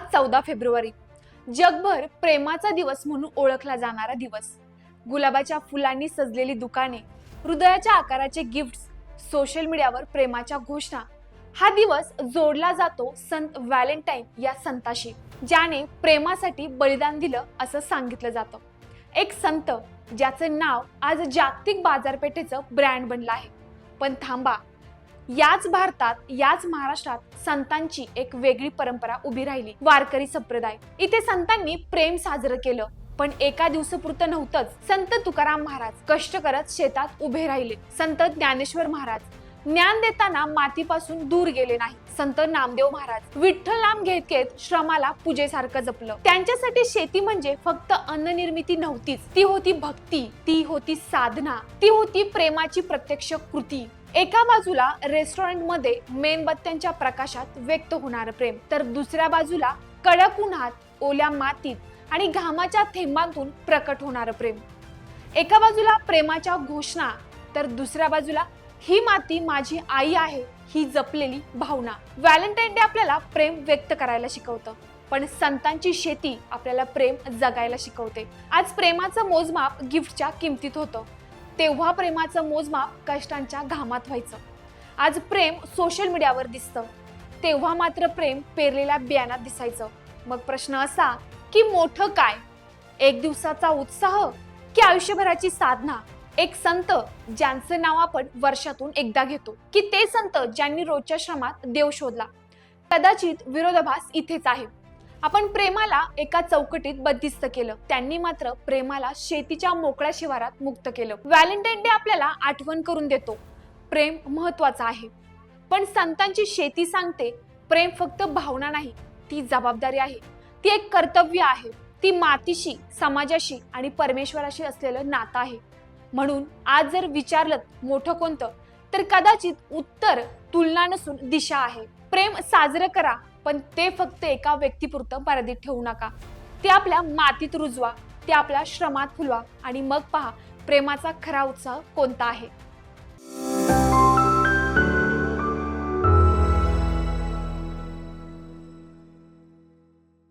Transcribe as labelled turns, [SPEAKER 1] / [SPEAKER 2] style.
[SPEAKER 1] आज 14 फेब्रुवारी जगभर प्रेमाचा दिवस म्हणून ओळखला जाणारा दिवस. गुलाबाच्या फुलांनी सजलेली दुकाने, हृदयाच्या आकाराचे गिफ्ट्स, सोशल मीडियावर प्रेमाच्या घोषणा. हा दिवस जोडला जातो संत व्हॅलेंटाईन या संताशी, ज्याने प्रेमासाठी बलिदान दिलं असं सांगितलं जातं. एक संत ज्याचं नाव आज जागतिक बाजारपेठेचं ब्रँड बनलं आहे. पण थांबा, याच भारतात, याच महाराष्ट्रात संतांची एक वेगळी परंपरा उभी राहिली. वारकरी संप्रदाय. इथे संतांनी प्रेम साजरं केलं, पण एका दिवसापुरतं नव्हतंच. संत तुकाराम महाराज कष्ट करत शेतात उभे राहिले. संत ज्ञानेश्वर महाराज ज्ञान देताना मातीपासून दूर गेले नाही. संत नामदेव महाराज विठ्ठल नाम घेत घेत श्रमाला पूजेसारखं जपलं. त्यांच्यासाठी शेती म्हणजे फक्त अन्न निर्मिती नव्हतीच, ती होती भक्ती, ती होती साधना, ती होती प्रेमाची प्रत्यक्ष कृती. एका बाजूला रेस्टॉरंट मध्ये मेणबत्त्यांच्या प्रकाशात व्यक्त होणारं प्रेम, तर दुसऱ्या बाजूला कडक उन्हात, ओल्या मातीत आणि घामाच्या थेंबांतून प्रकट होणारं प्रेम. एका बाजूला प्रेमाच्या घोषणा, तर दुसऱ्या बाजूला ही माती माझी आई आहे ही जपलेली भावना. व्हॅलेंटाईन डे आपल्याला प्रेम व्यक्त करायला शिकवतं, पण संतांची शेती आपल्याला प्रेम जगायला शिकवते. आज प्रेमाचं मोजमाप गिफ्टच्या किमतीत होतं, तेव्हा प्रेमाचं मोजमाप कष्टांच्या घामात व्हायचं. आज प्रेम सोशल मीडियावर दिसतं, तेव्हा मात्र प्रेम पेरलेल्या बियाणात दिसायचं. मग प्रश्न असा की मोठं काय, एक दिवसाचा उत्साह की आयुष्यभराची साधना? एक संत ज्यांचं नाव आपण वर्षातून एकदा घेतो, की ते संत ज्यांनी रोजच्या श्रमात देव शोधला? कदाचित विरोधाभास इथेच आहे. आपण प्रेमाला एका चौकटीत बंदिस्त केलं, त्यांनी मात्र प्रेमाला शेतीच्या मोकळ्या शिवारात मुक्त केलं. व्हॅलेंटाईन डे आपल्याला आठवण करून देतो, प्रेम महत्वाचं आहे. पण संतांची शेती सांगते, प्रेम फक्त भावना नाही, ती जबाबदारी आहे, ती एक कर्तव्य आहे, ती मातीशी, समाजाशी आणि परमेश्वराशी असलेलं नातं आहे. म्हणून आज जर विचारलं मोठं कोणतं, तर कदाचित उत्तर तुलना नसून दिशा आहे. प्रेम साजरं करा, पण ते फक्त एका व्यक्तीपुरतं मर्यादित ठेवू नका. ते आपल्या मातीत रुजवा, ते आपल्या श्रमात फुलवा आणि मग पहा प्रेमाचा खरा उत्साह कोणता आहे.